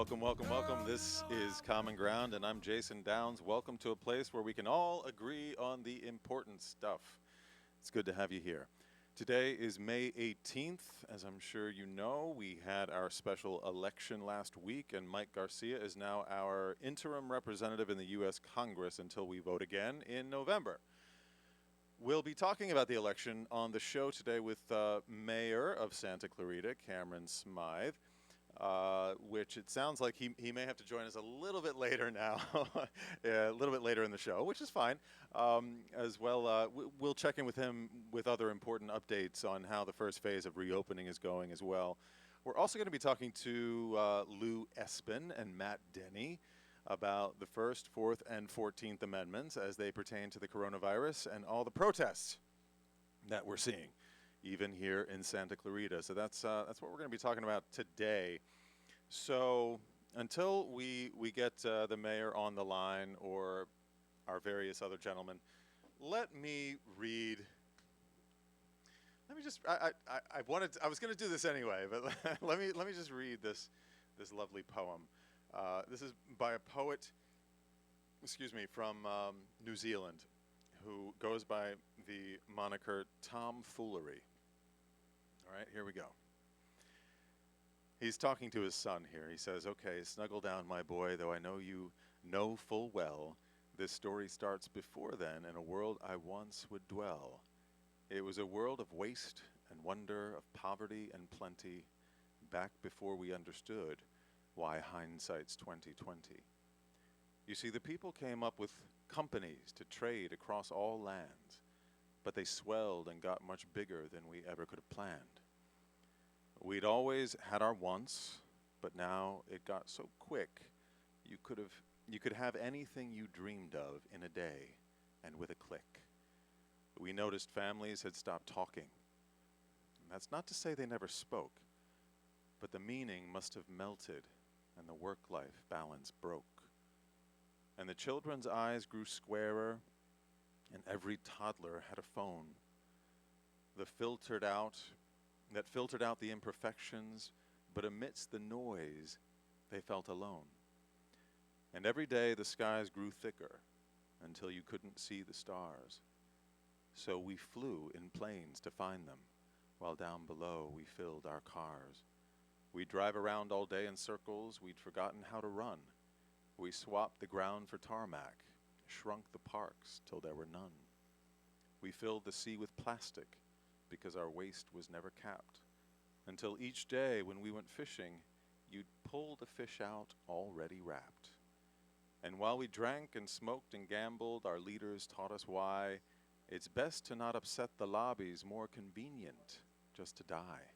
Welcome, welcome, welcome. This is Common Ground, and I'm Jason Downs. Welcome to a place where we can all agree on the important stuff. It's good to have you here. Today is May 18th. As I'm sure you know, we had our special election last week, and Mike Garcia is now our interim representative in the U.S. Congress until we vote again in November. We'll be talking about the election on the show today with Mayor of Santa Clarita, Cameron Smyth. Which it sounds like he may have to join us a little bit later now, a little bit later in the show, which is fine. As well, we'll check in with him with other important updates on how the first phase of reopening is going as well. We're also going to be talking to Lou Esbin and Matt Denny about the First, Fourth, and 14th Amendments as they pertain to the coronavirus and all the protests that we're seeing, even here in Santa Clarita. So that's what we're going to be talking about today. So until we get the mayor on the line or our various other gentlemen, let me read. Let me just. I was going to do this anyway, but let me just read this lovely poem. This is by a poet, from New Zealand, who goes by the moniker Tomfoolery. All right, here we go. He's talking to his son here. He says, "Okay, snuggle down, my boy, though I know you know full well this story starts before then in a world I once would dwell. It was a world of waste and wonder, of poverty and plenty, back before we understood why hindsight's 2020. You see, the people came up with companies to trade across all lands, but they swelled and got much bigger than we ever could have planned. We'd always had our wants, but now it got so quick you could have anything you dreamed of in a day and with a click. We noticed families had stopped talking. And that's not to say they never spoke, but the meaning must have melted and the work-life balance broke. And the children's eyes grew squarer, and every toddler had a phone. That filtered out the imperfections, but amidst the noise, they felt alone. And every day the skies grew thicker until you couldn't see the stars. So we flew in planes to find them, while down below we filled our cars. We'd drive around all day in circles, we'd forgotten how to run. We swapped the ground for tarmac, shrunk the parks till there were none. We filled the sea with plastic, because our waste was never capped, until each day when we went fishing, you'd pull the fish out already wrapped. And while we drank and smoked and gambled, our leaders taught us why it's best to not upset the lobbies, more convenient just to die.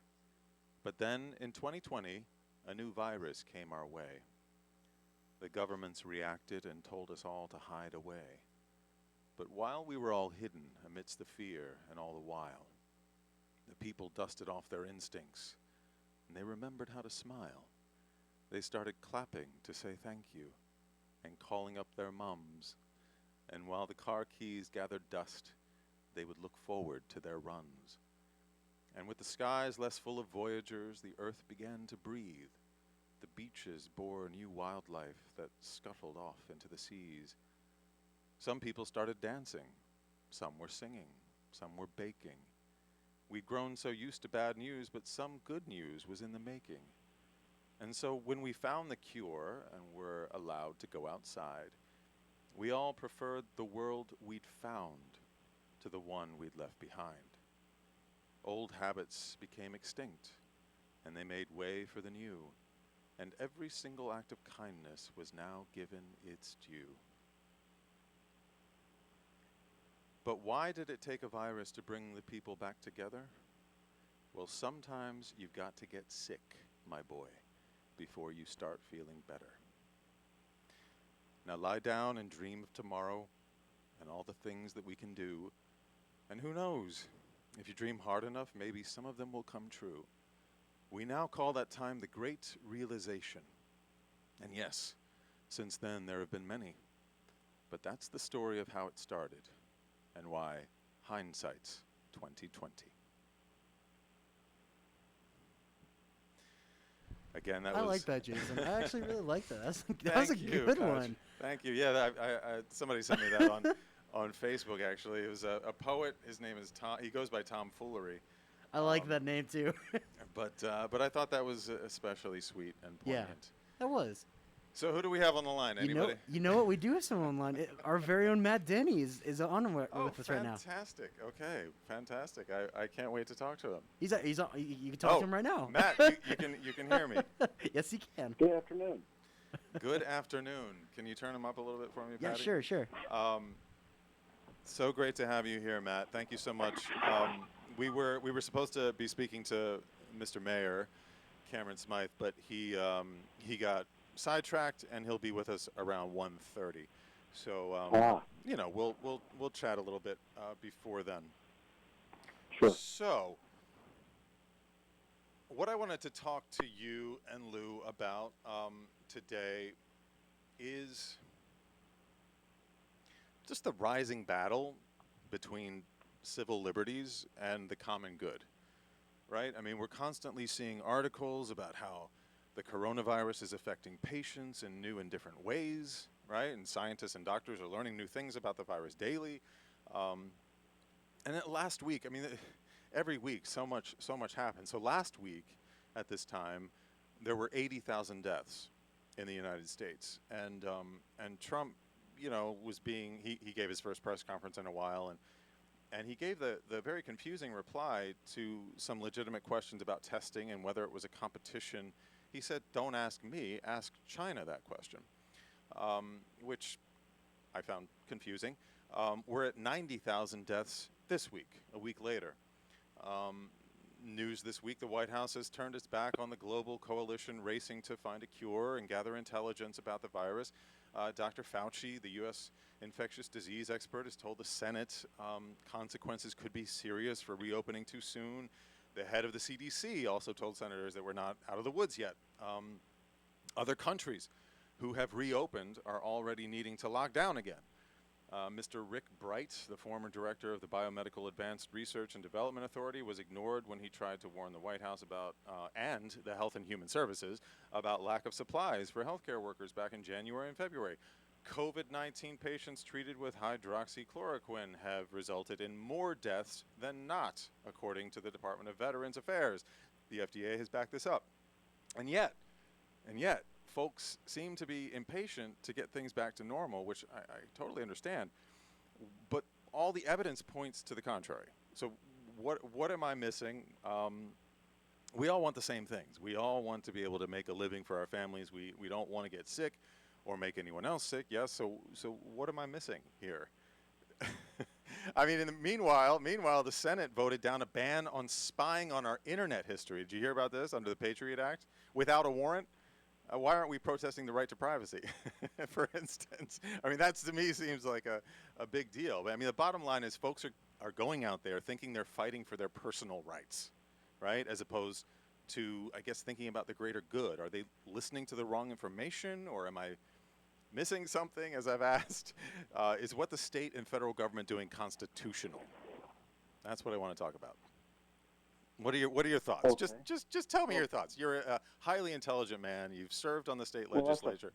But then in 2020, a new virus came our way. The governments reacted and told us all to hide away. But while we were all hidden amidst the fear and all the while, the people dusted off their instincts, and they remembered how to smile. They started clapping to say thank you, and calling up their mums. And while the car keys gathered dust, they would look forward to their runs. And with the skies less full of voyagers, the earth began to breathe. The beaches bore new wildlife that scuttled off into the seas. Some people started dancing, some were singing, some were baking. We'd grown so used to bad news, but some good news was in the making. And so when we found the cure and were allowed to go outside, we all preferred the world we'd found to the one we'd left behind. Old habits became extinct, and they made way for the new, and every single act of kindness was now given its due. But why did it take a virus to bring the people back together? Well, sometimes you've got to get sick, my boy, before you start feeling better. Now lie down and dream of tomorrow and all the things that we can do. And who knows, if you dream hard enough, maybe some of them will come true. We now call that time the Great Realization. And yes, since then there have been many. But that's the story of how it started and why hindsight's 2020. Again, that I was. like that, Jason. I actually really like that. That was a Thank you, good Patch. one. Thank you. Yeah, somebody sent me that on Facebook. Actually, it was a poet. His name is Tom. He goes by Tom Foolery. I like that name too. But I thought that was especially sweet and Yeah, poignant. that was. So who do we have on the line? Anybody? You know what? We do have someone online. Our very own Matt Denny is on Oh, with us right now. fantastic. Okay, fantastic. I can't wait to talk to him. He's on. You can talk to him right now. Matt, you can hear me. Yes, he can. Good afternoon. Good afternoon. Can you turn him up a little bit for me, Yeah, Patty? sure. So great to have you here, Matt. Thank you so much. We were supposed to be speaking to Mr. Mayor, Cameron Smyth, but he got sidetracked, and he'll be with us around 1:30. So we'll chat a little bit before then. Sure. So what I wanted to talk to you and Lou about today is just the rising battle between civil liberties and the common good, right? I mean, we're constantly seeing articles about how the coronavirus is affecting patients in new and different ways, right? And scientists and doctors are learning new things about the virus daily. And then last week, I mean, every week so much happens. So last week at this time, there were 80,000 deaths in the United States, and Trump, he gave his first press conference in a while, and he gave the very confusing reply to some legitimate questions about testing and whether it was a competition. He said, "Don't ask me, ask China that question," which I found confusing. We're at 90,000 deaths this week, a week later. News this week, the White House has turned its back on the global coalition racing to find a cure and gather intelligence about the virus. Dr. Fauci, the U.S. infectious disease expert, has told the Senate consequences could be serious for reopening too soon. The head of the CDC also told senators that we're not out of the woods yet. Other countries who have reopened are already needing to lock down again. Mr. Rick Bright, the former director of the Biomedical Advanced Research and Development Authority, was ignored when he tried to warn the White House about, and the Health and Human Services, about lack of supplies for healthcare workers back in January and February. COVID-19 patients treated with hydroxychloroquine have resulted in more deaths than not, according to the Department of Veterans Affairs. The FDA has backed this up. And yet, folks seem to be impatient to get things back to normal, which I totally understand. But all the evidence points to the contrary. So what am I missing? We all want the same things. We all want to be able to make a living for our families. We don't want to get sick or make anyone else sick. Yes. So what am I missing here? I mean, meanwhile, the Senate voted down a ban on spying on our internet history. Did you hear about this under the Patriot Act? Without a warrant? Why aren't we protesting the right to privacy, for instance? I mean, that to me seems like a big deal. But I mean, the bottom line is folks are going out there thinking they're fighting for their personal rights, right? As opposed to, I guess, thinking about the greater good. Are they listening to the wrong information, or am I missing something, as I've asked? Is what the state and federal government doing constitutional? That's what I want to talk about. What are your thoughts? Okay. Just tell me your thoughts. You're a highly intelligent man. You've served on the state legislature.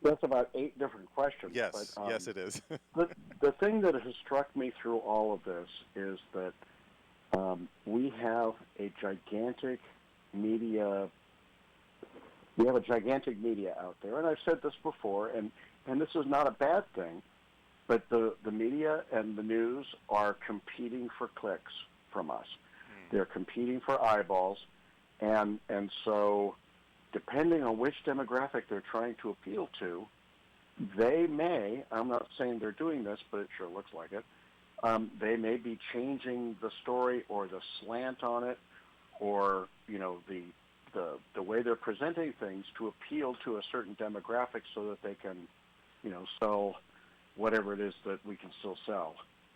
That's about 8 different questions. Yes, but, yes, it is. the thing that has struck me through all of this is that we have a gigantic media. We have a gigantic media out there, and I've said this before, and this is not a bad thing, but the media and the news are competing for clicks from us. They're competing for eyeballs, and so depending on which demographic they're trying to appeal to, they may, I'm not saying they're doing this, but it sure looks like it, they may be changing the story or the slant on it, or the way they're presenting things to appeal to a certain demographic so that they can, sell whatever it is that we can still sell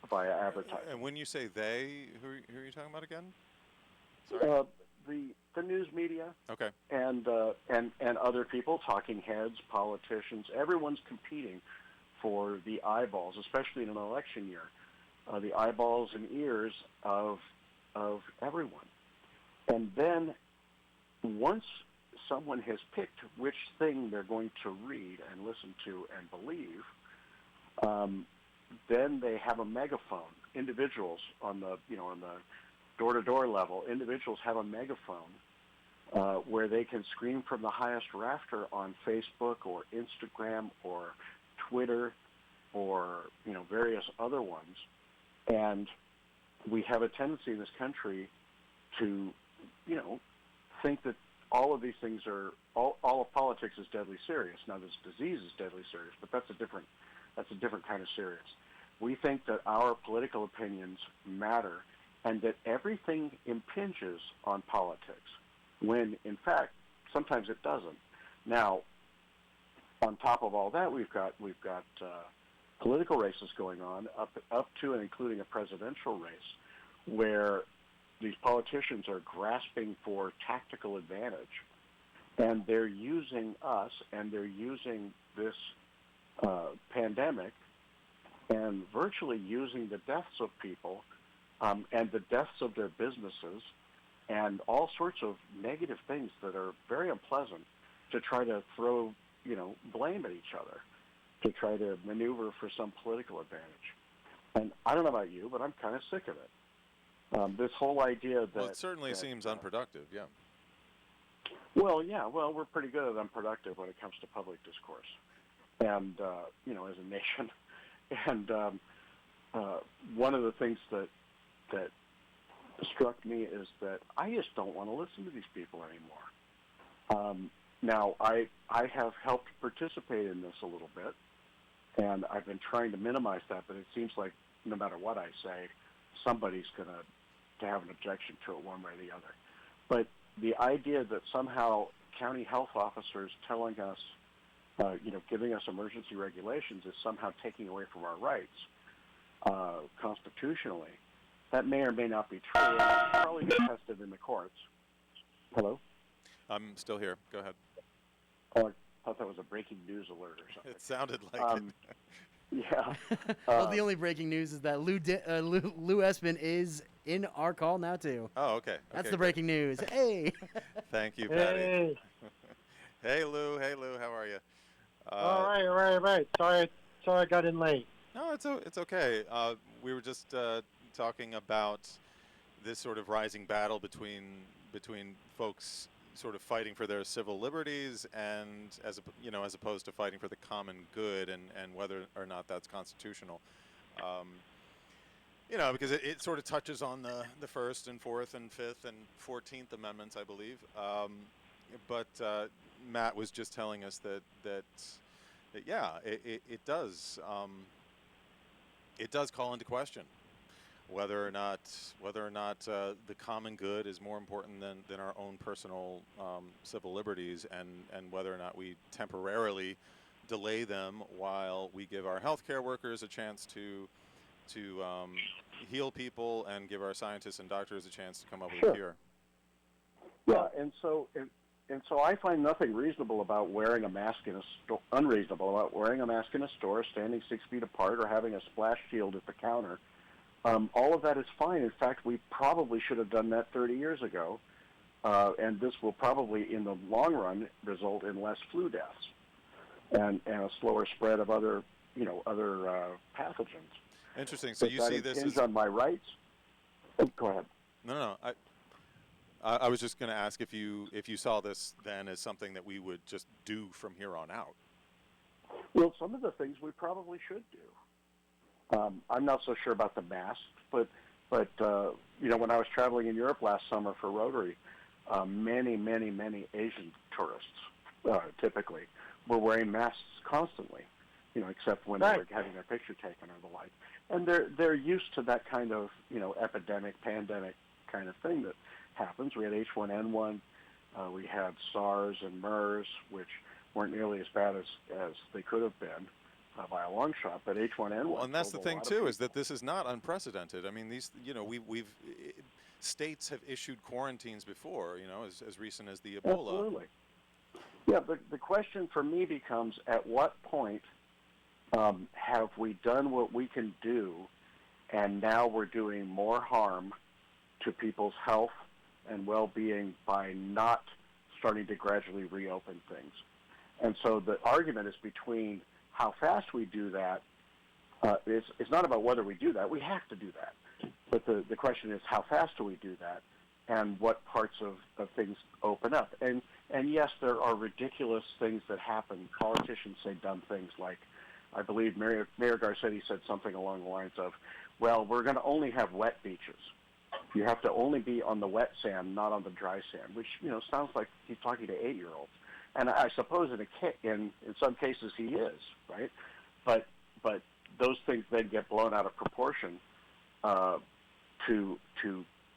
via advertising. And when you say they, who are you talking about again? Sorry. The news media. Okay. And other people, talking heads, politicians, everyone's competing for the eyeballs, especially in an election year, the eyeballs and ears of everyone. And then once someone has picked which thing they're going to read and listen to and believe, then they have a megaphone. Individuals on the door-to-door level, individuals have a megaphone where they can scream from the highest rafter on Facebook or Instagram or Twitter or various other ones, and we have a tendency in this country to think that all of these things are all of politics is deadly serious. Now, this disease is deadly serious, but that's a different kind of serious. We think that our political opinions matter and that everything impinges on politics, when in fact sometimes it doesn't. Now, on top of all that, we've got political races going on up to and including a presidential race, where these politicians are grasping for tactical advantage, and they're using us and they're using this pandemic and virtually using the deaths of people and the deaths of their businesses and all sorts of negative things that are very unpleasant to try to throw blame at each other, to try to maneuver for some political advantage. And I don't know about you, but I'm kind of sick of it. This whole idea that... Well, it certainly seems unproductive, yeah. Well, yeah, we're pretty good at unproductive when it comes to public discourse, and, as a nation. And one of the things that struck me is that I just don't want to listen to these people anymore. Now, I have helped participate in this a little bit, and I've been trying to minimize that, but it seems like no matter what I say, somebody's going to have an objection to it one way or the other. But the idea that somehow county health officers telling us, giving us emergency regulations is somehow taking away from our rights constitutionally, that may or may not be true, and it's probably be tested in the courts. Hello? I'm still here. Go ahead. Oh, I thought that was a breaking news alert or something. It sounded like it. Yeah. Well, the only breaking news is that Lou Esbin is in our call now, too. Oh, okay. That's the breaking news. Hey. Thank you, Patty. Hey. Hey, Lou. How are you? All right. Sorry I got in late. No, it's okay. We were just talking about this sort of rising battle between folks sort of fighting for their civil liberties and as opposed to fighting for the common good and whether or not that's constitutional. Because it sort of touches on the First and Fourth and Fifth and 14th Amendments, I believe. But Matt was just telling us that it does call into question whether or not the common good is more important than our own personal civil liberties, and whether or not we temporarily delay them while we give our healthcare workers a chance to heal people and give our scientists and doctors a chance to come up with a cure. Yeah, and so I find nothing reasonable about wearing a mask in a store, unreasonable about wearing a mask in a store, standing 6 feet apart, or having a splash shield at the counter. All of that is fine. In fact, we probably should have done that 30 years ago, and this will probably, in the long run, result in less flu deaths and a slower spread of other pathogens. Interesting. So you see this as on my rights? Oh, go ahead. No. I was just going to ask if you saw this then as something that we would just do from here on out. Well, some of the things we probably should do. I'm not so sure about the masks, but when I was traveling in Europe last summer for Rotary, many Asian tourists typically were wearing masks constantly, except when they were having their picture taken or the like. And they're used to that kind of epidemic, pandemic kind of thing that happens. We had H1N1, we had SARS and MERS, which weren't nearly as bad as they could have been. By a long shot, but H1N1. Well, and that's the thing too, is that this is not unprecedented. I mean, these, states have issued quarantines before, as recent as the Ebola. Absolutely. Yeah, but the question for me becomes: at what point have we done what we can do, and now we're doing more harm to people's health and well-being by not starting to gradually reopen things. And so the argument is between how fast we do that. It's not about whether we do that. We have to do that. But the question is, how fast do we do that, and what parts of things open up? And yes, there are ridiculous things that happen. Politicians say dumb things like, I believe Mayor Garcetti said something along the lines of, well, we're going to only have wet beaches. You have to only be on the wet sand, not on the dry sand, which, sounds like he's talking to 8-year-olds. And I suppose in some cases he is, right? But those things then get blown out of proportion to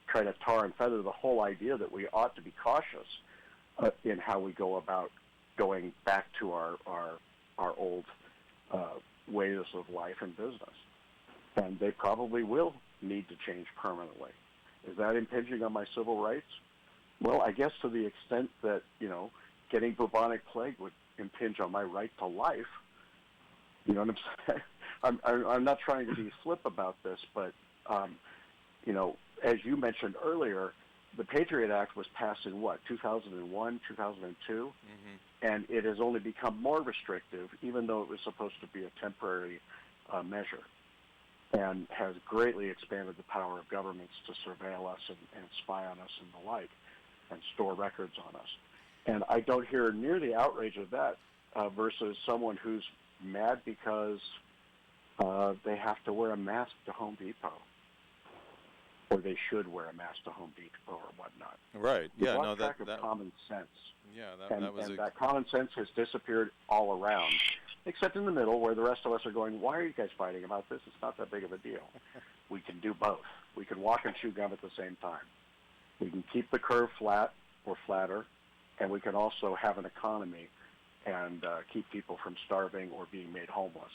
try to tar and feather the whole idea that we ought to be cautious in how we go about going back to our old ways of life and business. And they probably will need to change permanently. Is that impinging on my civil rights? Well, I guess to the extent that, getting bubonic plague would impinge on my right to life. You know what I'm saying? I'm not trying to be flip about this, but, as you mentioned earlier, the Patriot Act was passed in 2001, 2002? Mm-hmm. And it has only become more restrictive, even though it was supposed to be a temporary measure, and has greatly expanded the power of governments to surveil us and spy on us and the like, and store records on us. And I don't hear near the outrage of that versus someone who's mad because they have to wear a mask to Home Depot, or they should wear a mask to Home Depot or whatnot. Right. We've Yeah. lost No. track of common sense. Yeah. And that common sense has disappeared all around, except in the middle, where the rest of us are going, why are you guys fighting about this? It's not that big of a deal. We can do both. We can walk and chew gum at the same time. We can keep the curve flat or flatter, and we can also have an economy and keep people from starving or being made homeless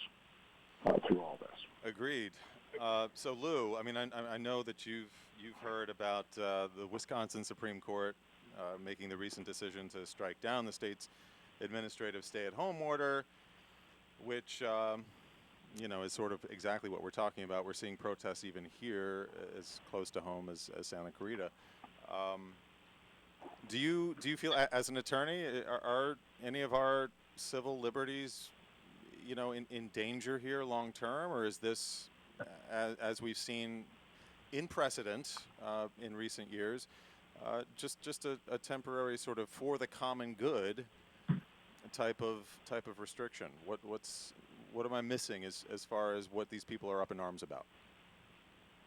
through all this. Agreed. So Lou, I mean, I know that you've heard about the Wisconsin Supreme Court making the recent decision to strike down the state's administrative stay-at-home order, which is sort of exactly what we're talking about. We're seeing protests even here, as close to home as Santa Clarita. Do you feel, as an attorney, are any of our civil liberties, in danger here long term, or is this, as we've seen in precedent in recent years, just a temporary sort of for the common good type of restriction? What am I missing as far as what these people are up in arms about?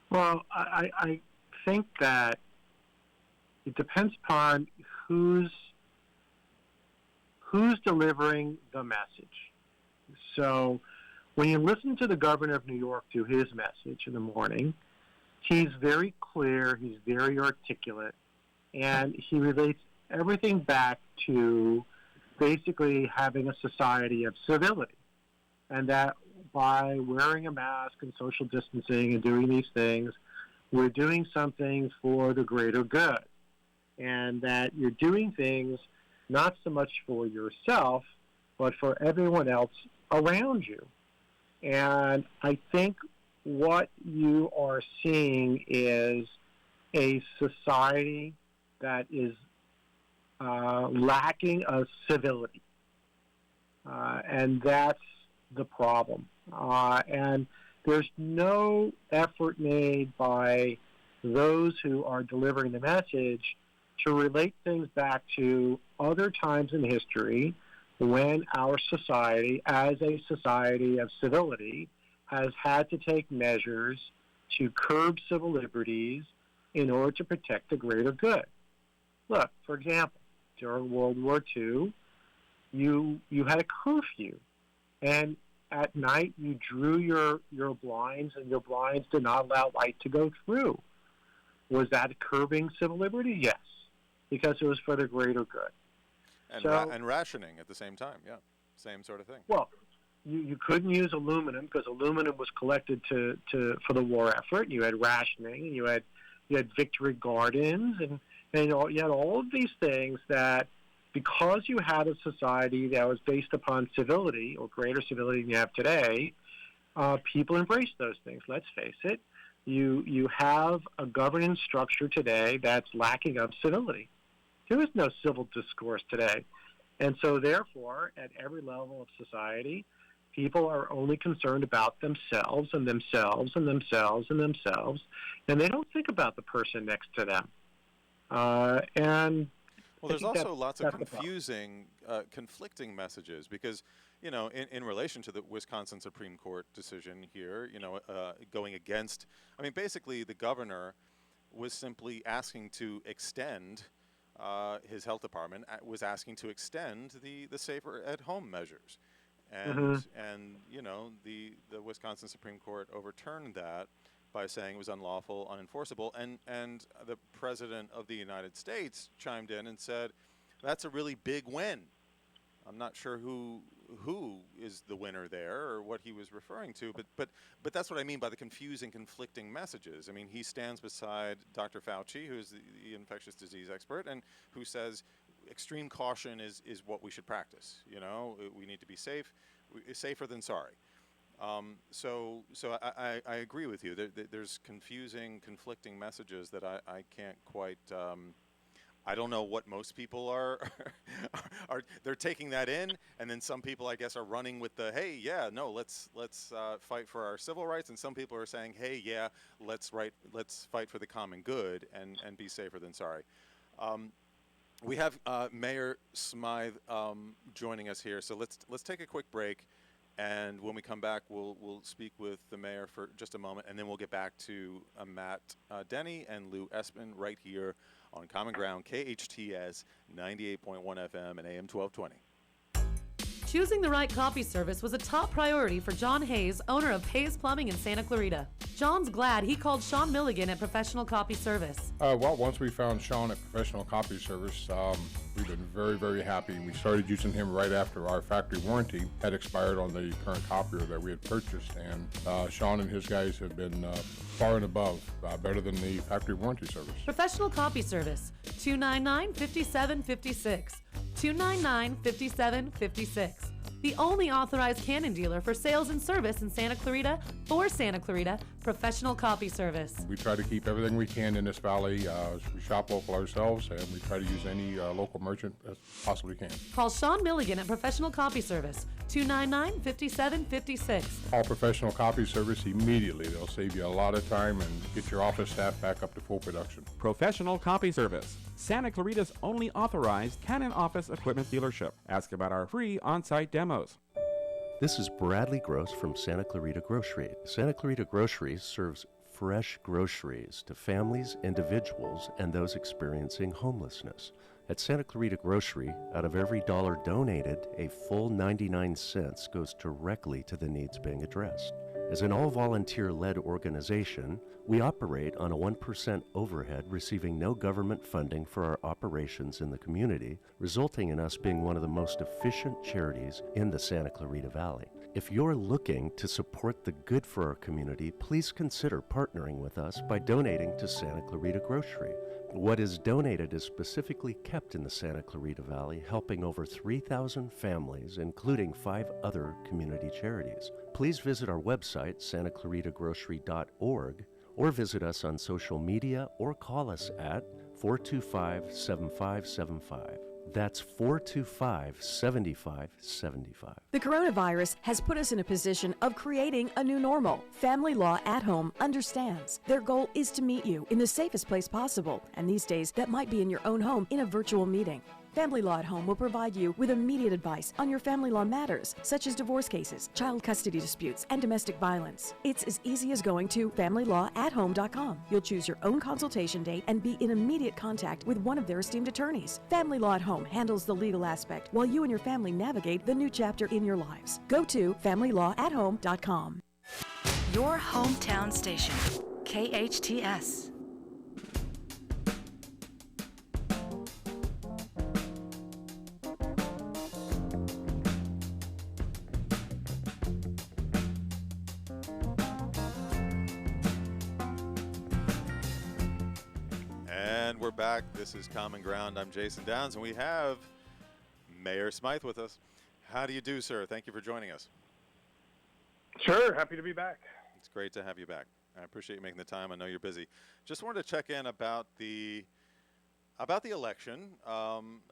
Well, I think that it depends upon who's delivering the message. So when you listen to the governor of New York do his message in the morning, he's very clear, he's very articulate, and he relates everything back to basically having a society of civility. And that by wearing a mask and social distancing and doing these things, we're doing something for the greater good. And that you're doing things not so much for yourself, but for everyone else around you. And I think what you are seeing is a society that is lacking of civility. And that's the problem. And there's no effort made by those who are delivering the message to relate things back to other times in history when our society, as a society of civility, has had to take measures to curb civil liberties in order to protect the greater good. Look, for example, during World War II, you had a curfew, and at night you drew your blinds, and your blinds did not allow light to go through. Was that curbing civil liberty? Yes, because it was for the greater good. And rationing at the same time, yeah, same sort of thing. Well, you couldn't use aluminum because aluminum was collected for the war effort. You had rationing, and you had victory gardens, and you had all of these things that, because you had a society that was based upon civility or greater civility than you have today, people embraced those things. Let's face it, you have a governance structure today that's lacking of civility. There is no civil discourse today. And so, therefore, at every level of society, people are only concerned about themselves and themselves and themselves and themselves, and they don't think about the person next to them. And well, there's also lots of confusing, conflicting messages because, in relation to the Wisconsin Supreme Court decision here, going against, basically the governor was simply asking to extend, his health department was asking to extend the safer at home measures. And, the Wisconsin Supreme Court overturned that by saying it was unlawful, unenforceable, and the President of the United States chimed in and said, that's a really big win. I'm not sure who is the winner there or what he was referring to, but that's what I mean by the confusing, conflicting messages. He stands beside Dr. Fauci, who is the infectious disease expert, and who says extreme caution is what we should practice. We need to be safe, safer than sorry. So I agree with you. There's confusing, conflicting messages that I can't quite. I don't know what most people are. They're taking that in, and then some people, I guess, are running with the, hey, yeah, no, let's fight for our civil rights, and some people are saying, hey, yeah, let's fight for the common good and be safer than sorry. We have Mayor Smyth joining us here, so let's take a quick break. And when we come back, we'll speak with the mayor for just a moment, and then we'll get back to Matt Denny and Lou Esbin right here on Common Ground, KHTS 98.1 FM and AM 1220. Choosing the right copy service was a top priority for John Hayes, owner of Hayes Plumbing in Santa Clarita. John's glad he called Sean Milligan at Professional Copy Service. Well, once we found Sean at Professional Copy Service, we've been very, very happy. We started using him right after our factory warranty had expired on the current copier that we had purchased, and Sean and his guys have been far and above, better than the factory warranty service. Professional Copy Service, 299-5756. 299-5756. The only authorized Canon dealer for sales and service in Santa Clarita for Santa Clarita, Professional Copy Service. We try to keep everything we can in this valley. We shop local ourselves, and we try to use any local merchant as possibly can. Call Sean Milligan at Professional Copy Service, 299-5756. Call Professional Copy Service immediately. They'll save you a lot of time and get your office staff back up to full production. Professional Copy Service, Santa Clarita's only authorized Canon office equipment dealership. Ask about our free on-site demos. This is Bradley Gross from Santa Clarita Grocery. Santa Clarita Grocery serves fresh groceries to families, individuals, and those experiencing homelessness. At Santa Clarita Grocery, out of every dollar donated, a full 99 cents goes directly to the needs being addressed. As an all-volunteer-led organization, we operate on a 1% overhead, receiving no government funding for our operations in the community, resulting in us being one of the most efficient charities in the Santa Clarita Valley. If you're looking to support the good for our community, please consider partnering with us by donating to Santa Clarita Grocery. What is donated is specifically kept in the Santa Clarita Valley, helping over 3,000 families, including 5 other community charities. Please visit our website, santaclaritagrocery.org, or visit us on social media or call us at 425-7575. That's 425-7575. The coronavirus has put us in a position of creating a new normal. Family Law at Home understands. Their goal is to meet you in the safest place possible, and these days that might be in your own home in a virtual meeting. Family Law at Home will provide you with immediate advice on your family law matters, such as divorce cases, child custody disputes, and domestic violence. It's as easy as going to FamilyLawAtHome.com. You'll choose your own consultation date and be in immediate contact with one of their esteemed attorneys. Family Law at Home handles the legal aspect while you and your family navigate the new chapter in your lives. Go to FamilyLawAtHome.com. Your hometown station, KHTS. And we're back. This is Common Ground. I'm Jason Downs, and we have Mayor Smyth with us. How do you do, sir? Thank you for joining us. Sure, happy to be back. It's great to have you back. I appreciate you making the time. I know you're busy. Just wanted to check in about the about the election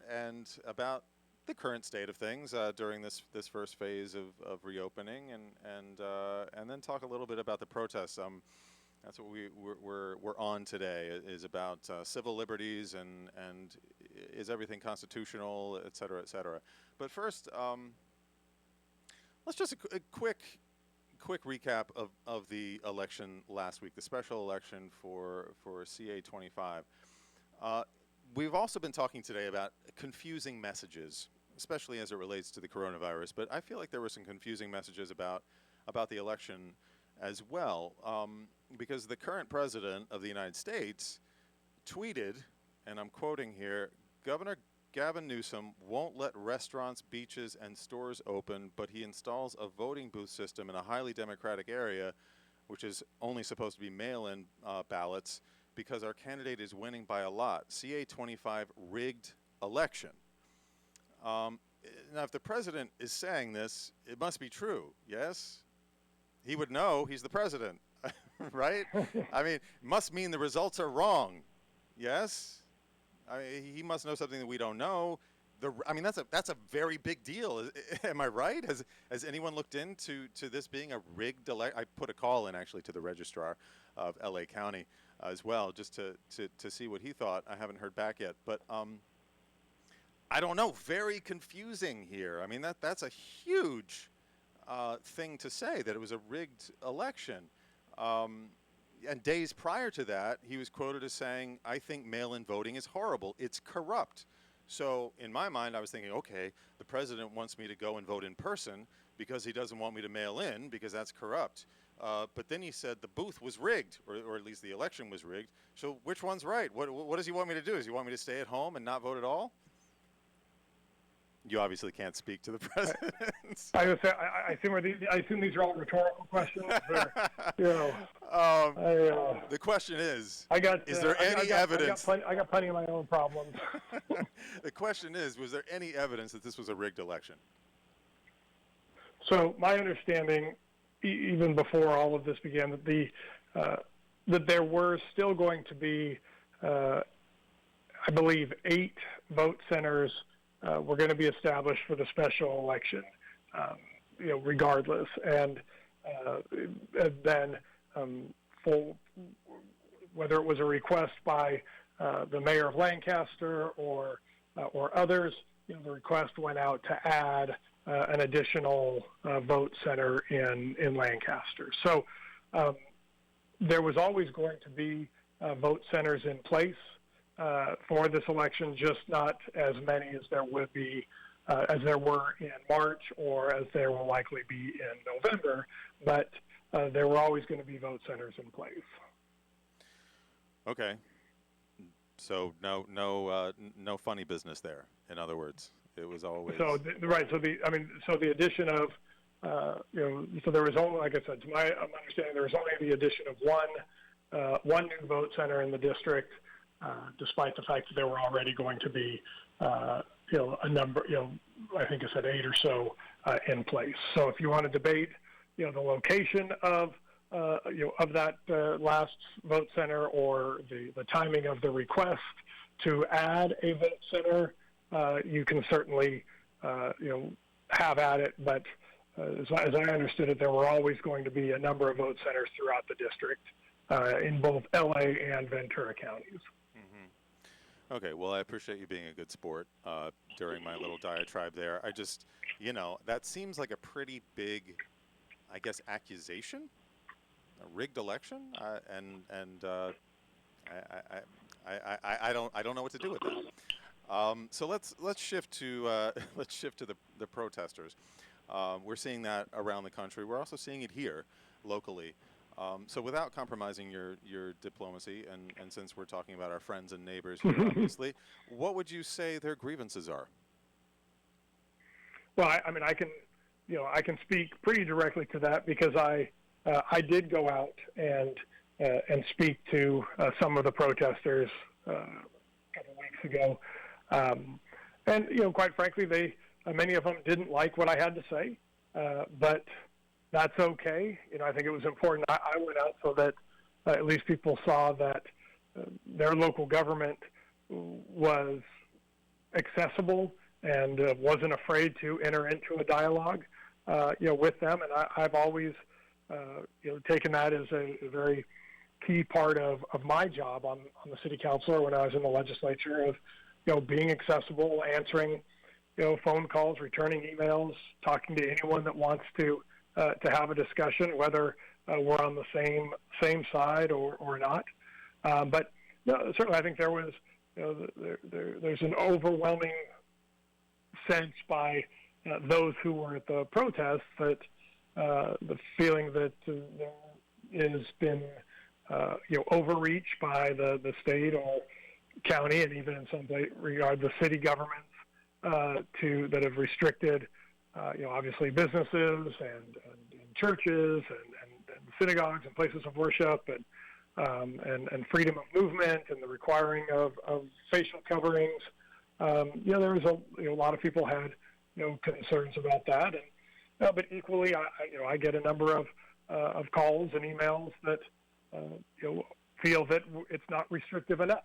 and about the current state of things during this first phase of reopening, and then talk a little bit about the protests. That's what we're on today, is about civil liberties and is everything constitutional, et cetera, et cetera. But first, let's just a quick recap of the election last week, the special election for CA 25. We've also been talking today about confusing messages, especially as it relates to the coronavirus, but I feel like there were some confusing messages about the election as well, because the current president of the United States tweeted, and I'm quoting here, "Governor Gavin Newsom won't let restaurants, beaches, and stores open, but he installs a voting booth system in a highly democratic area, which is only supposed to be mail-in ballots, because our candidate is winning by a lot. CA 25 rigged election." Now, if the president is saying this, it must be true, yes? He would know, he's the president, right? I mean, must mean the results are wrong, yes? I mean, he must know something that we don't know. I mean, that's a very big deal. Am I right? Has anyone looked into this being a rigged election? I put a call in actually to the registrar of LA County as well, just to see what he thought. I haven't heard back yet, but I don't know. Very confusing here. I mean, that's a huge thing to say, that it was a rigged election. And days prior to that, he was quoted as saying, "I think mail-in voting is horrible. It's corrupt." So in my mind, I was thinking, okay, the president wants me to go and vote in person because he doesn't want me to mail in because that's corrupt. But then he said the booth was rigged, or at least the election was rigged. So which one's right? What does he want me to do? Does he want me to stay at home and not vote at all? You obviously can't speak to the president. I assume these are all rhetorical questions. The question is, is there any evidence? I got plenty of my own problems. The question is, was there any evidence that this was a rigged election? So my understanding, even before all of this began, that there were still going to be, I believe, 8 vote centers were going to be established for the special election, regardless. And then for whether it was a request by the mayor of Lancaster or others, the request went out to add an additional vote center in Lancaster. So there was always going to be vote centers in place for this election, just not as many as there would be, as there were in March or as there will likely be in November, but there were always going to be vote centers in place. Okay. So no funny business there. In other words, it was always right. So the addition of so there was only, like I said, to my understanding, there was only the addition of one new vote center in the district. Despite the fact that there were already going to be, a number, I think I said 8 or so in place. So if you want to debate, the location of that last vote center or the timing of the request to add a vote center, you can certainly, have at it. But as I understood it, there were always going to be a number of vote centers throughout the district in both LA and Ventura counties. Okay, well, I appreciate you being a good sport during my little diatribe there. I just, that seems like a pretty big, I guess, accusation, a rigged election, and I don't know what to do with that. So let's shift to the protesters. We're seeing that around the country. We're also seeing it here locally. So without compromising your diplomacy, and since we're talking about our friends and neighbors here, obviously, what would you say their grievances are? Well, I can speak pretty directly to that because I did go out and speak to some of the protesters a couple of weeks ago, and quite frankly, many of them didn't like what I had to say, but that's okay. I think it was important I went out so that at least people saw that their local government was accessible and wasn't afraid to enter into a dialogue, with them. And I've always, taken that as a very key part of my job on the city council or when I was in the legislature of, being accessible, answering, phone calls, returning emails, talking to anyone that wants to have a discussion, whether we're on the same side or not. But no, certainly I think there was, there's an overwhelming sense by those who were at the protests that the feeling that there has been, overreach by the state or county, and even in some regard the city governments, that have restricted, obviously businesses and churches and synagogues and places of worship and freedom of movement and the requiring of facial coverings. There was a lot of people had concerns about that, and but equally, I get a number of calls and emails that feel that it's not restrictive enough.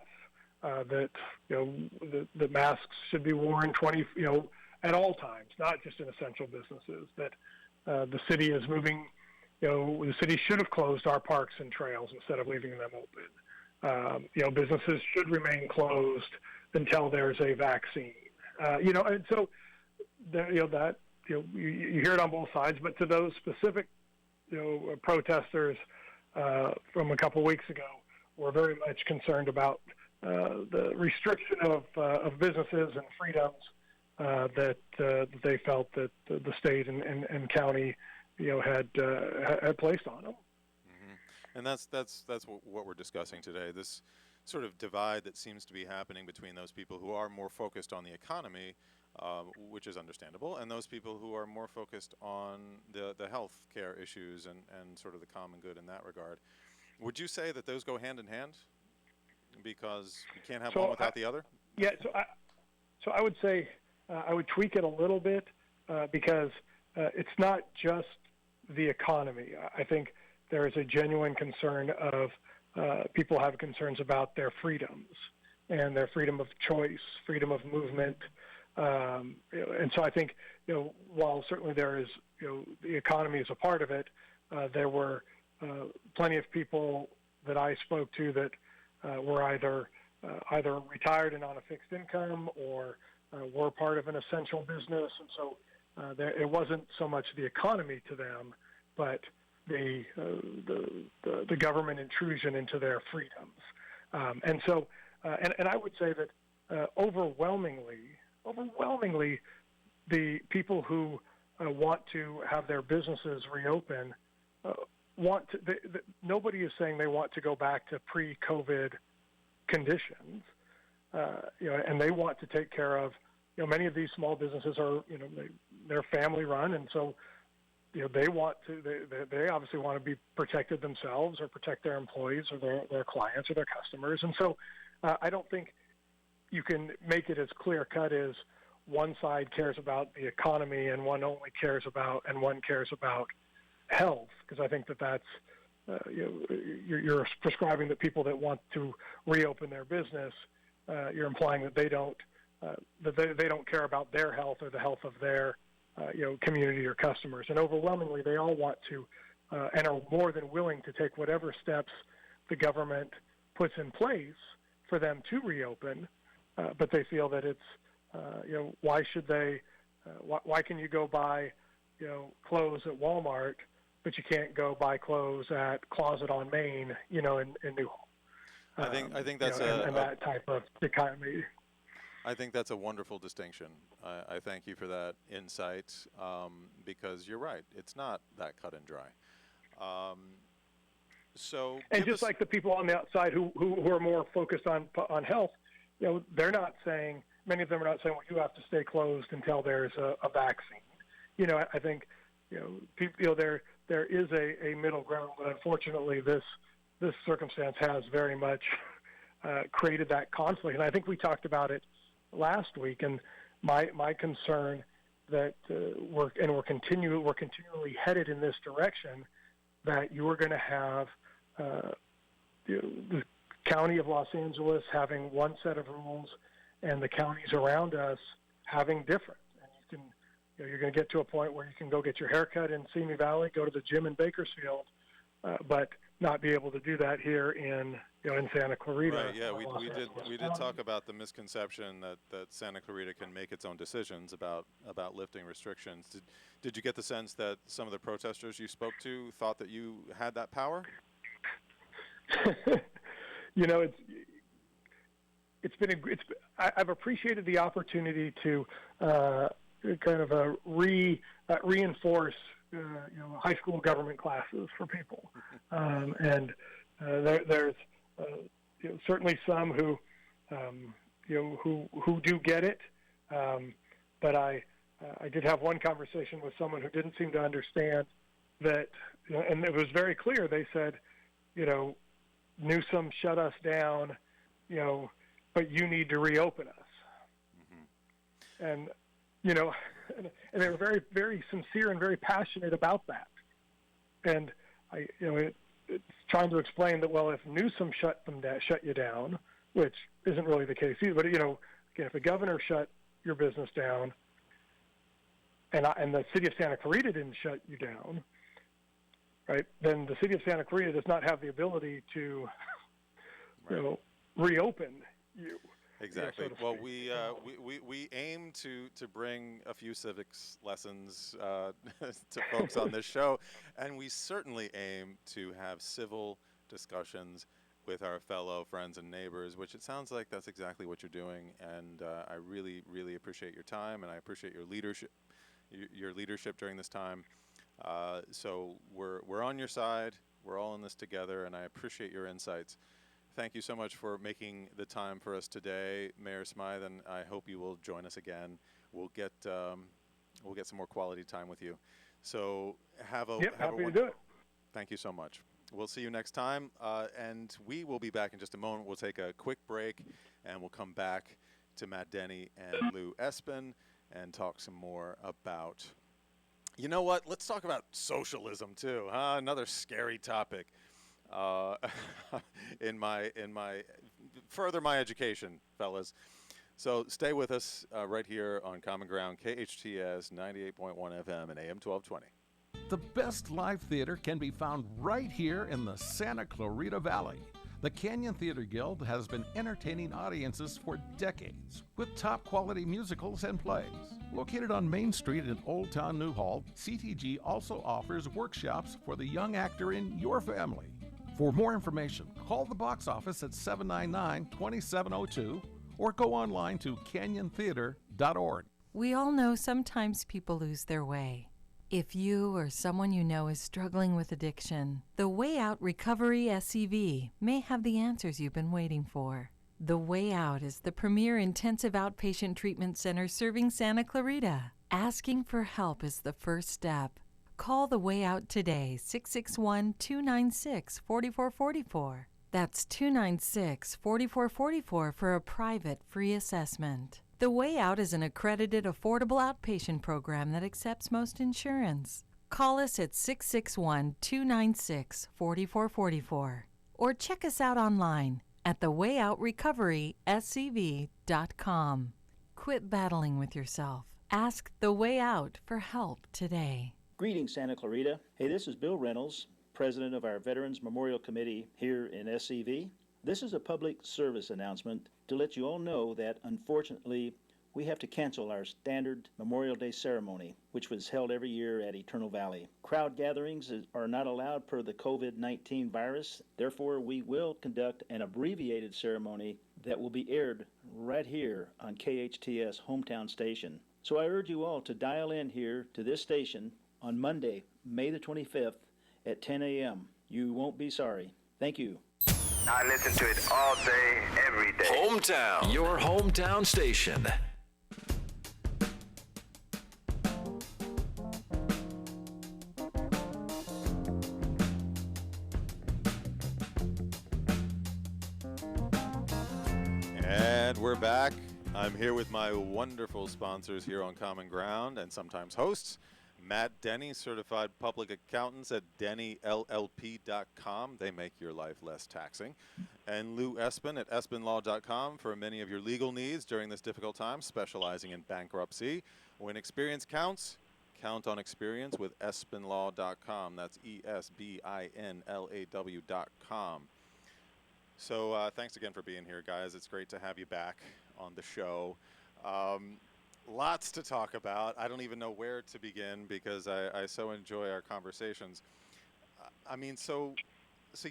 That the masks should be worn at all times, not just in essential businesses. That the city is moving. The city should have closed our parks and trails instead of leaving them open. Businesses should remain closed until there's a vaccine. And so that you hear it on both sides. But to those specific protesters from a couple weeks ago, were very much concerned about the restriction of businesses and freedoms that they felt that the state and county had placed on them. Mm-hmm. And that's what we're discussing today. This sort of divide that seems to be happening between those people who are more focused on the economy, which is understandable, and those people who are more focused on the health care issues and sort of the common good in that regard. Would you say that those go hand in hand? Because you can't have one without the other? Yeah, so I would say I would tweak it a little bit because it's not just the economy. I think there is a genuine concern of people have concerns about their freedoms and their freedom of choice, freedom of movement. And so I think, while certainly there is, the economy is a part of it, there were plenty of people that I spoke to that were either retired and on a fixed income or were part of an essential business. And so it wasn't so much the economy to them, but the government intrusion into their freedoms. And so, and I would say that overwhelmingly, the people who want to have their businesses reopen nobody is saying they want to go back to pre-COVID conditions, and they want to take care of, many of these small businesses are, they're family run, and so, they want to, they obviously want to be protected themselves or protect their employees or their clients or their customers. And so I don't think you can make it as clear cut as one side cares about the economy and one only cares about health, because I think that's you're prescribing that people that want to reopen their business, you're implying that they don't care about their health or the health of their community or customers. And overwhelmingly, they all want to and are more than willing to take whatever steps the government puts in place for them to reopen. But they feel that it's why should they? Why can you go buy clothes at Walmart, but you can't go buy clothes at Closet on Main, in New Home? I think that's and that type of economy. I think that's a wonderful distinction. I thank you for that insight, because you're right. It's not that cut and dry. And just like the people on the outside who are more focused on health, they're not saying, many of them are not saying, well, you have to stay closed until there's a vaccine. I think, people, there is a middle ground, but unfortunately this circumstance has very much created that conflict. And I think we talked about it last week, and my concern that we're continually headed in this direction, that you are going to have the County of Los Angeles having one set of rules and the counties around us having different. And you're going to get to a point where you can go get your haircut in Simi Valley, go to the gym in Bakersfield, but not be able to do that here in Santa Clarita. Right. Yeah, we did talk about the misconception that Santa Clarita can make its own decisions about lifting restrictions. Did you get the sense that some of the protesters you spoke to thought that you had that power? I've appreciated the opportunity to kind of reinforce high school government classes for people, and there's certainly some who do get it, but I did have one conversation with someone who didn't seem to understand that, and it was very clear. They said, Newsom shut us down, but you need to reopen us. Mm-hmm. And and they were very, very sincere and very passionate about that. And it's trying to explain that, well, if Newsom shut you down, which isn't really the case either, but again, if the governor shut your business down, and the city of Santa Clarita didn't shut you down, right? Then the city of Santa Clarita does not have the ability to, reopen you. Exactly. So well, we aim to bring a few civics lessons to folks on this show, and we certainly aim to have civil discussions with our fellow friends and neighbors, which it sounds like that's exactly what you're doing. And I really, really appreciate your time, and I appreciate your leadership during this time. So we're on your side. We're all in this together, and I appreciate your insights. Thank you so much for making the time for us today, Mayor Smyth, and I hope you will join us again. We'll get some more quality time with you. So happy to do it. Thank you so much. We'll see you next time, and we will be back in just a moment. We'll take a quick break, and we'll come back to Matt Denny and Lou Esbin and talk some more about, you know what? Let's talk about socialism too. Another scary topic. In my further my education, fellas. So stay with us right here on Common Ground, KHTS 98.1 FM and AM 1220. The best live theater can be found right here in the Santa Clarita Valley. The Canyon Theater Guild has been entertaining audiences for decades with top quality musicals and plays. Located on Main Street in Old Town Newhall, CTG also offers workshops for the young actor in your family. For more information, call the box office at 799-2702 or go online to canyontheater.org. We all know sometimes people lose their way. If you or someone you know is struggling with addiction, the Way Out Recovery SCV may have the answers you've been waiting for. The Way Out is the premier intensive outpatient treatment center serving Santa Clarita. Asking for help is the first step. Call The Way Out today, 661-296-4444. That's 296-4444 for a private free assessment. The Way Out is an accredited affordable outpatient program that accepts most insurance. Call us at 661-296-4444 or check us out online at thewayoutrecoveryscv.com. Quit battling with yourself. Ask The Way Out for help today. Greetings, Santa Clarita. Hey, this is Bill Reynolds, president of our Veterans Memorial Committee here in SCV. This is a public service announcement to let you all know that, unfortunately, we have to cancel our standard Memorial Day ceremony, which was held every year at Eternal Valley. Crowd gatherings are not allowed per the COVID-19 virus. Therefore, we will conduct an abbreviated ceremony that will be aired right here on KHTS hometown station. So I urge you all to dial in here to this station on Monday, May the 25th at 10 a.m. You won't be sorry. Thank you. I listen to it all day, every day. Hometown, your hometown station. And we're back. I'm here with my wonderful sponsors here on Common Ground and sometimes hosts. Matt Denny, certified public accountants at DennyLLP.com. They make your life less taxing. and Lou Esbin at esbinlaw.com for many of your legal needs during this difficult time, specializing in bankruptcy. When experience counts, count on experience with esbinlaw.com. That's ESBINLAW.com. So thanks again for being here, guys. It's great to have you back on the show. Lots to talk about. I don't even know where to begin because I so enjoy our conversations. I mean, so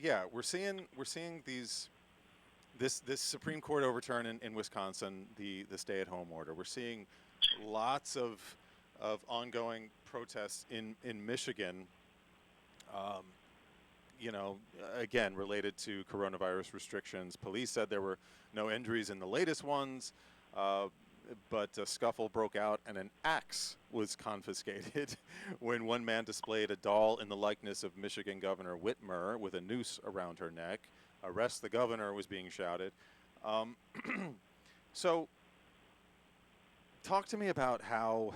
yeah, we're seeing this Supreme Court overturn in Wisconsin, the stay-at-home order. We're seeing lots of ongoing protests in Michigan. Again, related to coronavirus restrictions. Police said there were no injuries in the latest ones, but a scuffle broke out and an axe was confiscated when one man displayed a doll in the likeness of Michigan Governor Whitmer with a noose around her neck. Arrest the governor was being shouted. So, talk to me about how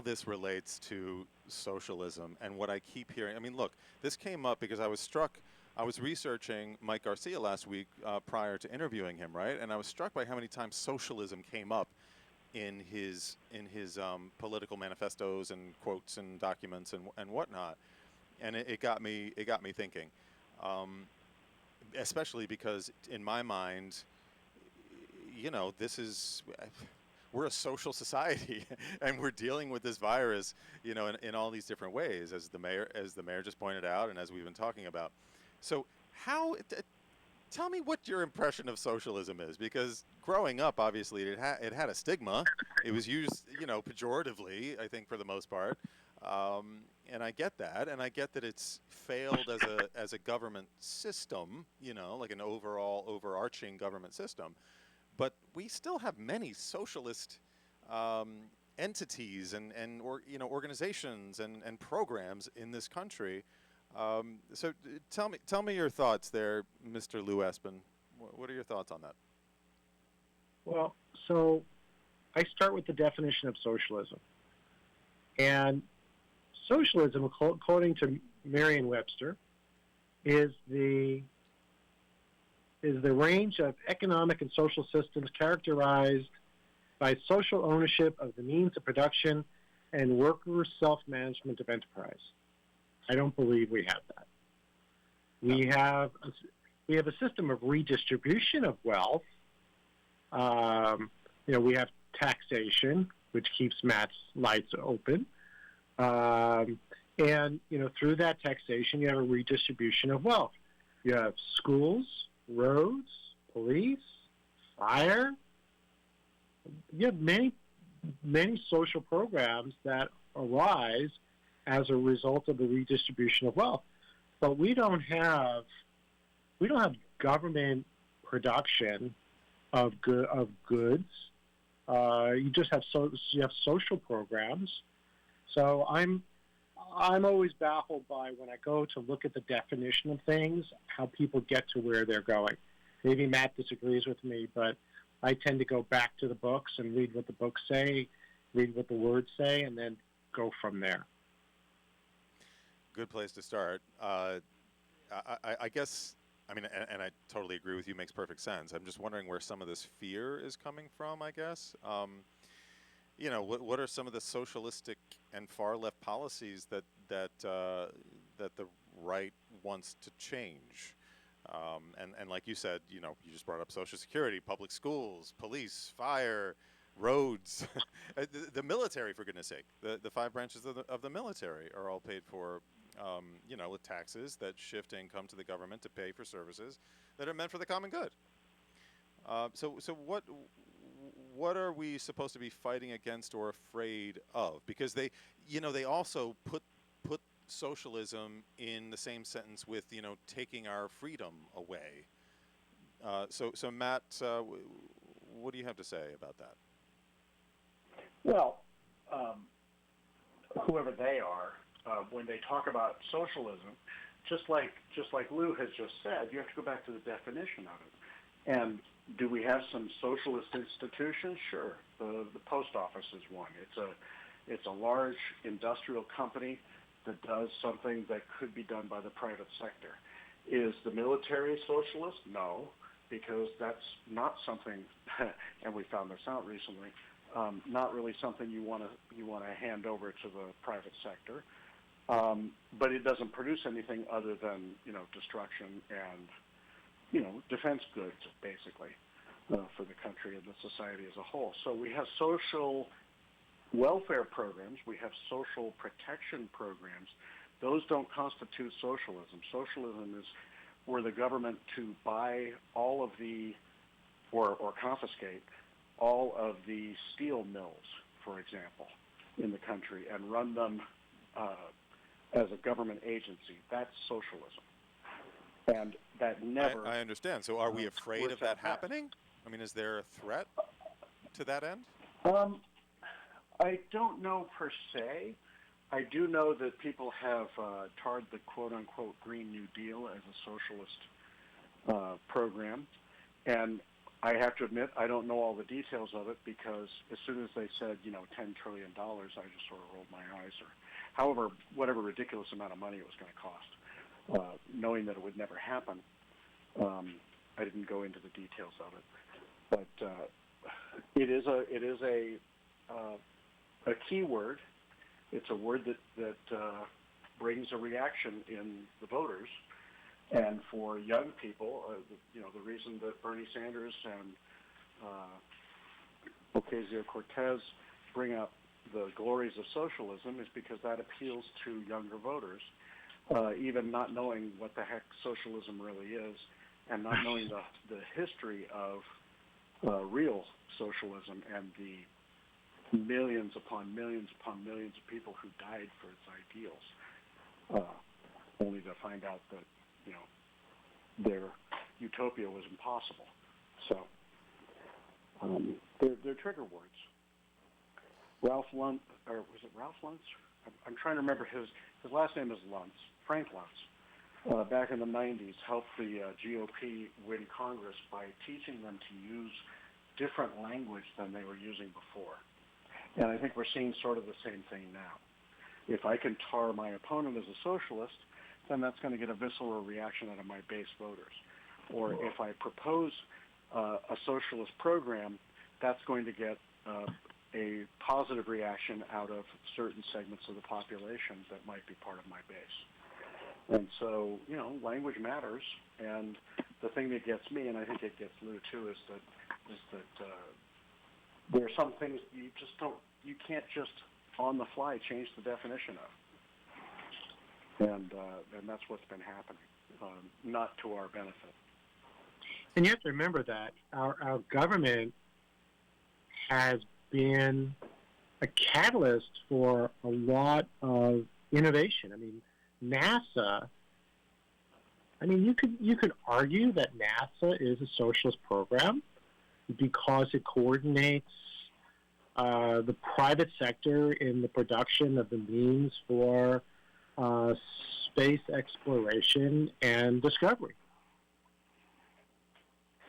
this relates to socialism and what I keep hearing. I mean, look, this came up because I was researching Mike Garcia last week prior to interviewing him, right? And I was struck by how many times socialism came up in his political manifestos and quotes and documents and whatnot. And it got me thinking, especially because in my mind, we're a social society, and we're dealing with this virus, in all these different ways, as the mayor just pointed out, and as we've been talking about. So, tell me what your impression of socialism is, because growing up, obviously, it had a stigma. It was used, pejoratively, I think, for the most part, and I get that, and I get that it's failed as a government system, like an overarching government system. But we still have many socialist entities and organizations and programs in this country. So tell me your thoughts there, Mr. Lou Esbin. What are your thoughts on that? Well, so I start with the definition of socialism. And socialism, according to Merriam-Webster, is the range of economic and social systems characterized by social ownership of the means of production and worker self-management of enterprise. I don't believe we have that. We have a system of redistribution of wealth. We have taxation, which keeps Matt's lights open. And through that taxation, you have a redistribution of wealth. You have schools, roads, police, fire. You have many social programs that arise as a result of the redistribution of wealth. But we don't have government production of goods. You just have social programs. So I'm always baffled by, when I go to look at the definition of things, how people get to where they're going. Maybe Matt disagrees with me, but I tend to go back to the books and read what the books say, read what the words say, and then go from there. Good place to start. I guess, and I totally agree with you, makes perfect sense. I'm just wondering where some of this fear is coming from, I guess. What are some of the socialistic and far-left policies that the right wants to change? And like you said, you just brought up Social Security, public schools, police, fire, roads, the military, for goodness sake. The 5 branches of the military are all paid for, with taxes that shift income to the government to pay for services that are meant for the common good. So what are we supposed to be fighting against or afraid of? Because they also put socialism in the same sentence with, taking our freedom away. So Matt, what do you have to say about that? Well, whoever they are, when they talk about socialism, just like Lou has just said, you have to go back to the definition of it. And do we have some socialist institutions? Sure. The post office is one. It's a large industrial company that does something that could be done by the private sector. Is the military socialist? No, because that's not something, and we found this out recently, not really something you want to hand over to the private sector. But it doesn't produce anything other than destruction and defense goods, basically, for the country and the society as a whole. So we have social welfare programs, we have social protection programs. Those don't constitute socialism. Socialism is where the government to buy all of the, or confiscate all of the steel mills, for example, in the country and run them as a government agency. That's socialism. And that never... I understand. So are we afraid of that happening? I mean, is there a threat to that end? I don't know per se. I do know that people have tarred the quote-unquote Green New Deal as a socialist program. And I have to admit, I don't know all the details of it because as soon as they said, $10 trillion, I just sort of rolled my eyes. Or, however, whatever ridiculous amount of money it was going to cost, knowing that it would never happen. I didn't go into the details of it, but it is a key word. It's a word that brings a reaction in the voters. And for young people, the reason that Bernie Sanders and Ocasio-Cortez bring up the glories of socialism is because that appeals to younger voters, even not knowing what the heck socialism really is and not knowing the history of real socialism and the millions upon millions upon millions of people who died for its ideals, only to find out that their utopia was impossible. So they're trigger words. Ralph Luntz, or was it Ralph Luntz? I'm trying to remember his last name is Luntz, Frank Luntz. Back in the 90s, helped the GOP win Congress by teaching them to use different language than they were using before. And I think we're seeing sort of the same thing now. If I can tar my opponent as a socialist, then that's going to get a visceral reaction out of my base voters. Or if I propose a socialist program, that's going to get a positive reaction out of certain segments of the population that might be part of my base. And so, language matters. And the thing that gets me, and I think it gets Lou too, is that there are some things you can't just on the fly change the definition of. And that's what's been happening, not to our benefit. And you have to remember that our government has been a catalyst for a lot of innovation. I mean, NASA. I mean, you could argue that NASA is a socialist program because it coordinates the private sector in the production of the means for space exploration and discovery.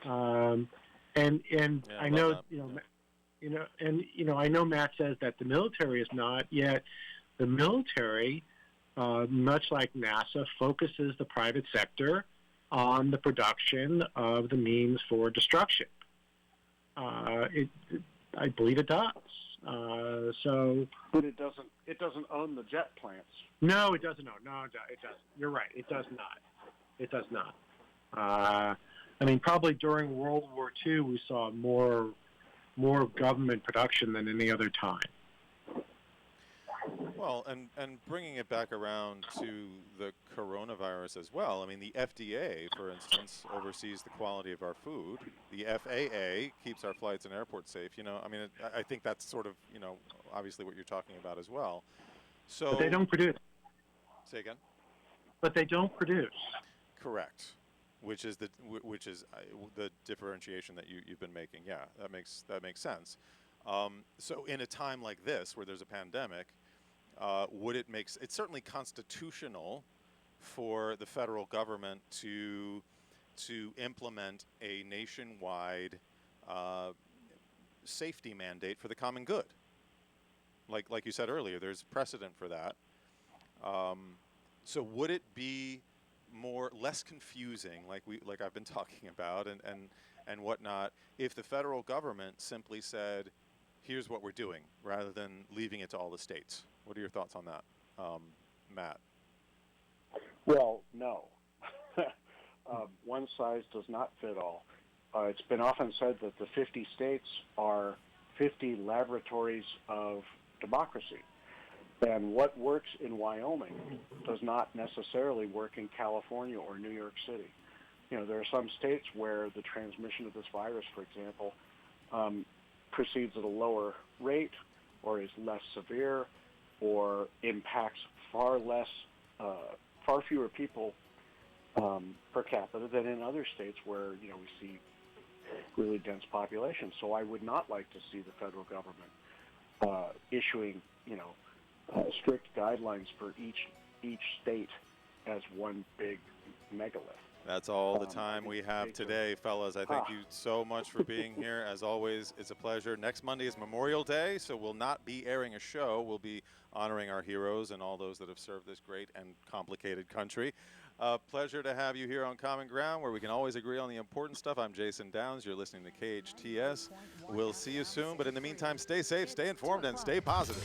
And I know I know Matt says that the military is not, yet the military, much like NASA, focuses the private sector on the production of the means for destruction. I believe it does. But it doesn't own the jet plants. No, it doesn't. No, it doesn't. You're right. It does not. It does not. I mean, probably during World War II, we saw more government production than any other time. Well, and bringing it back around to the coronavirus as well, I mean, the FDA, for instance, oversees the quality of our food. The FAA keeps our flights and airports safe. I mean, I think that's sort of, obviously what you're talking about as well. So But they don't produce. Say again? But they don't produce. Correct. Which is the differentiation that you've been making. Yeah, that makes sense. So in a time like this, where there's a pandemic, it's certainly constitutional for the federal government to implement a nationwide safety mandate for the common good. Like you said earlier, there's precedent for that. So would it be less confusing, like I've been talking about, and whatnot, if the federal government simply said, here's what we're doing, rather than leaving it to all the states? What are your thoughts on that, Matt? Well, no. One size does not fit all. It's been often said that the 50 states are 50 laboratories of democracy. And what works in Wyoming does not necessarily work in California or New York City. There are some states where the transmission of this virus, for example, proceeds at a lower rate or is less severe or impacts far fewer people per capita than in other states where, we see really dense populations. So I would not like to see the federal government issuing, strict guidelines for each state as one big megalith. That's all the time we have today, fellas. I thank you so much for being here. As always, it's a pleasure. Next Monday is Memorial Day, so we'll not be airing a show. We'll be honoring our heroes and all those that have served this great and complicated country. Pleasure to have you here on Common Ground, where we can always agree on the important stuff. I'm Jason Downs. You're listening to KHTS. We'll see you soon, but in the meantime, stay safe, stay informed, and stay positive.